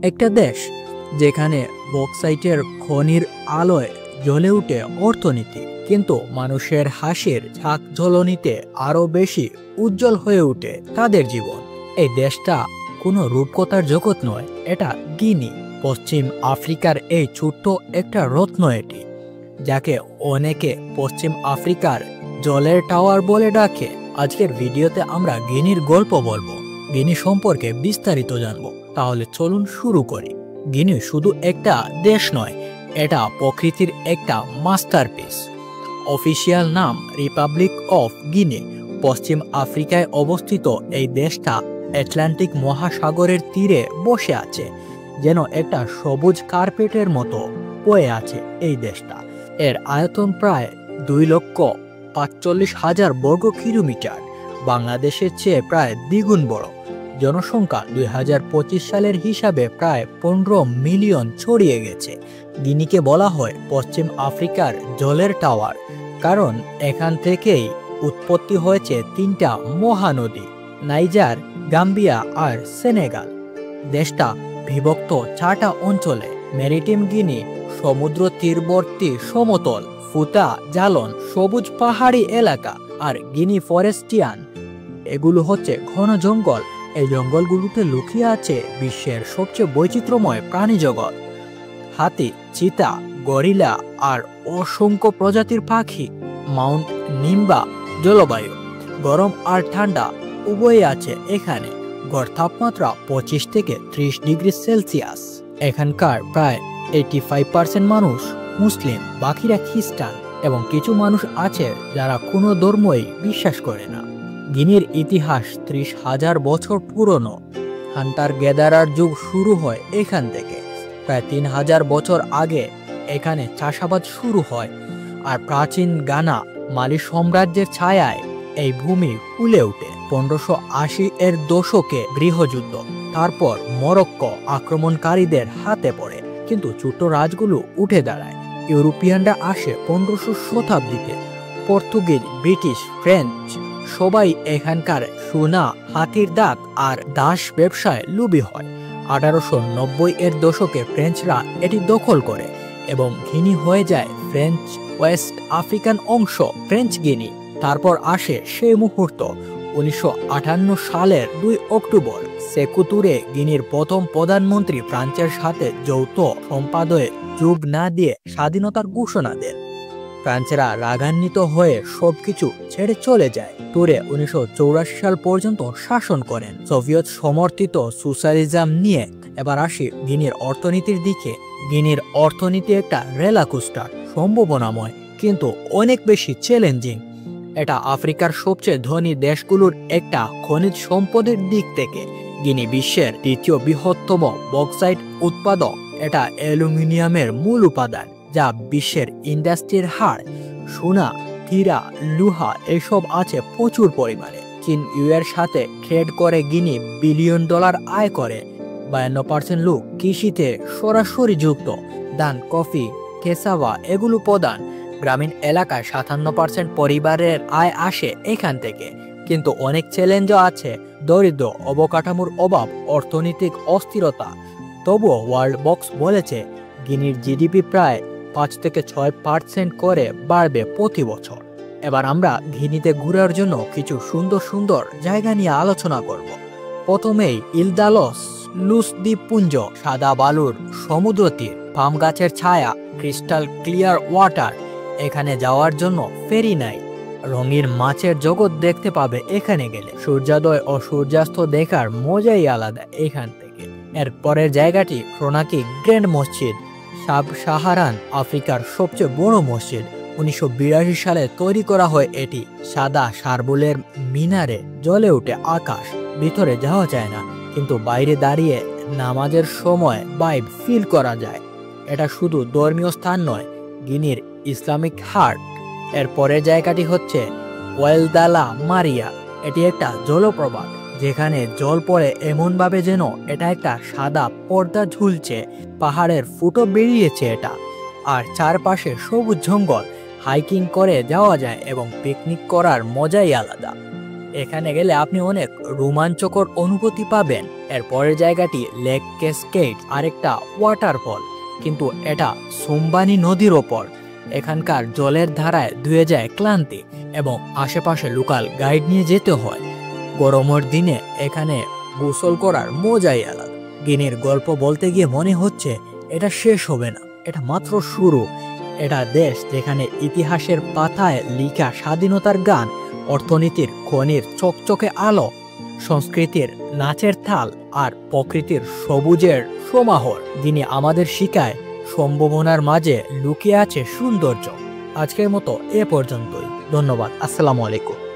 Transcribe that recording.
একটা দেশ যেখানে বক্সাইটের খনির আলোয় জ্বলে উঠে অর্থনীতি, কিন্তু মানুষের হাসির ঝাঁক জ্বলনিতে আরো বেশি উজ্জ্বল হয়ে ওঠে তাদের জীবন। এই দেশটা কোনো রূপকথার জগৎ নয়, এটা গিনি, পশ্চিম আফ্রিকার এই ছোট্ট একটা রত্ন এটি, যাকে অনেকে পশ্চিম আফ্রিকার জলের টাওয়ার বলে ডাকে। আজকের ভিডিওতে আমরা গিনির গল্প বলবো, গিনি সম্পর্কে বিস্তারিত জানবো। তাহলে চলুন শুরু করি। গিনি শুধু একটা দেশ নয়, এটা প্রকৃতির একটা মাস্টারপিস। অফিসিয়াল নাম রিপাবলিক অফ গিনি। পশ্চিম আফ্রিকায় অবস্থিত এই দেশটা আটলান্টিক মহাসাগরের তীরে বসে আছে, যেন একটা সবুজ কার্পেটের মতো বয়ে আছে এই দেশটা। এর আয়তন প্রায় 2,45,000 বর্গ কিলোমিটার, বাংলাদেশের চেয়ে প্রায় দ্বিগুণ বড়। জনসংখ্যা 2025 সালের হিসাবে প্রায় 15 মিলিয়ন ছড়িয়ে গেছে। গিনিকে বলা হয় পশ্চিম আফ্রিকার জলের টাওয়ার, কারণ এখান থেকেই উৎপত্তি হয়েছে 3টা মহানদী, নাইজার, গাম্বিয়া আর সেনেগাল। দেশটা বিভক্ত 4টা অঞ্চলে: ম্যারিটাইম গিনি, সমুদ্র তীরবর্তী সমতল, ফুতা জালন সবুজ পাহাড়ি এলাকা, আর গিনি ফরেস্টিয়ান। এগুলো হচ্ছে ঘন জঙ্গল। এই জঙ্গলগুলোতে লুকিয়ে আছে বিশ্বের সবচেয়ে বৈচিত্র্যময় প্রাণী জগৎ: হাতি, চিতা, গরিলা আর অসংখ্য প্রজাতির পাখি। মাউন্ট নিম্বা জলবায়ু গরম আর ঠান্ডা উভয়ই আছে এখানে। গড় তাপমাত্রা 25 থেকে 30 ডিগ্রি সেলসিয়াস। এখানকার প্রায় 85% মানুষ মুসলিম, বাকিরা খ্রিস্টান, এবং কিছু মানুষ আছে যারা কোনো ধর্মই বিশ্বাস করে না। গিনির ইতিহাস 30,000 বছর পুরনো। হান্টার গ্যাদারার যুগ শুরু হয় এখান থেকে। প্রায় 3,000 বছর আগে এখানে চাষাবাদ শুরু হয়, আর প্রাচীন গানা মালি সাম্রাজ্যের ছায়ায় এই ভূমি ফুলে ওঠে। 1580 এর দশকে গৃহযুদ্ধ, তারপর মরক্কো আক্রমণকারীদের হাতে পড়ে, কিন্তু ছোট রাজগুলো উঠে দাঁড়ায়। ইউরোপিয়ানরা আসে 1500 শতাব্দীতে। পর্তুগিজ, ব্রিটিশ, ফ্রেঞ্চ সবাই এখানকার সোনা, হাতির দাঁত আর দাস ব্যবসায় লোভী হয়। 1890 এর দশকে ফ্রেঞ্চরা এটি দখল করে এবং গিনি হয়ে যায় ফ্রেঞ্চ ওয়েস্ট আফ্রিকান অংশ, ফ্রেঞ্চ গিনি। তারপর আসে সেই মুহূর্ত, 1958 সালের 2 অক্টোবর। সেকু তুরে গিনির প্রথম প্রধানমন্ত্রী ফ্রান্সের সাথে যৌথ সম্পাদয়ে যোগ না দিয়ে স্বাধীনতার ঘোষণা দেন। ফ্রান্সেরা রাগান্বিত হয়ে সবকিছু ছেড়ে চলে যায়। তুরে 1984 সাল পর্যন্ত শাসন করেন সোভিয়েত সমর্থিত সোশ্যালিজম নিয়ে। এবার আসি গিনির অর্থনীতির দিকে। গিনির অর্থনীতি একটা রেলাকোস্টার, সম্ভাবনাময় কিন্তু অনেক বেশি চ্যালেঞ্জিং। এটা আফ্রিকার সবচেয়ে ধনী দেশগুলোর একটা। খনিজ সম্পদের দিক থেকে গিনি বিশ্বের 3য় বৃহত্তম বক্সাইট উৎপাদক। এটা অ্যালুমিনিয়ামের মূল উপাদান, যা বিশ্বের ইন্ডাস্ট্রির হার। সোনা, হীরা, লোহা এসব আছে প্রচুর পরিমাণে। চীন ইউএর সাথে ট্রেড করে গিনি বিলিয়ন ডলার আয় করে। 52% লোক কৃষিতে সরাসরি যুক্ত। ধান, কফি, কেসাভা এগুলো প্রধান। গ্রামীণ এলাকায় 57% পরিবারের আয় আসে এখান থেকে। কিন্তু অনেক চ্যালেঞ্জও আছে: দরিদ্র, অবকাঠামোর অভাব, অর্থনৈতিক অস্থিরতা। তবুও ওয়ার্ল্ড বক্স বলেছে গিনির জিডিপি প্রায় 5 থেকে 6% করে বাড়বে প্রতি বছর। এবার আমরা গিনিতে ঘোরার জন্য কিছু সুন্দর সুন্দর জায়গা নিয়ে আলোচনা করব। প্রথমেই ইলদালস লুস দ্বীপপুঞ্জ, সাদা বালুর সমুদ্র তীর, পাম গাছের ছায়া, ক্রিস্টাল ক্লিয়ার ওয়াটার। এখানে যাওয়ার জন্য ফেরি নাই। রঙিন মাছের জগৎ দেখতে পাবে এখানে গেলে। সূর্যোদয় ও সূর্যাস্ত দেখার মজাই আলাদা এখান থেকে। এর পরের জায়গাটি ক্রোনাকি গ্র্যান্ড মসজিদ, সাব সাহারান আফ্রিকার সবচেয়ে বড় মসজিদ। 1982 সালে তৈরি করা হয় এটি। সাদা শার্বুলের মিনারে জ্বলে ওঠে আকাশ। ভিতরে যাওয়া যায় না, কিন্তু বাইরে দাঁড়িয়ে নামাজের সময় ভাইব ফিল করা যায়। এটা শুধু ধর্মীয় স্থান নয়, গিনির ইসলামিক হার্ট। এর পরের জায়গাটি হচ্ছে ওয়েলদালা মারিয়া। এটি একটা জলপ্রপাত, যেখানে জল পড়ে এমনভাবে যেন এটা একটা সাদা পর্দা ঝুলছে। পাহাড়ের ফুটো বেরিয়েছে এটা, আর চারপাশে সবুজ জঙ্গল। হাইকিং করে যাওয়া যায় এবং পিকনিক করার মজাই আলাদা। এখানে গেলে আপনি অনেক রোমাঞ্চকর অনুভূতি পাবেন। এর পরের জায়গাটি লেক ক্যাসকেড, আরেকটা ওয়াটারফল, কিন্তু এটা সুম্বানি নদীর ওপর। এখানকার জলের ধারায় ধুয়ে যায় ক্লান্তি এবং আশেপাশে লোকাল গাইড নিয়ে যেতে হয়। গরমের দিনে এখানে গোসল করার মজাই আলাদা। গিনির গল্প বলতে গিয়ে মনে হচ্ছে এটা শেষ হবে না, এটা মাত্র শুরু। এটা দেশ যেখানে ইতিহাসের পাতায় লিখা স্বাধীনতার গান, অর্থনীতির খনির চকচকে আলো, সংস্কৃতির নাচের তাল আর প্রকৃতির সবুজের সমাহার। যিনি আমাদের শিখায় সম্ভাবনার মাঝে লুকিয়ে আছে সৌন্দর্য। আজকের মতো এ পর্যন্তই। ধন্যবাদ। আসসালামু আলাইকুম।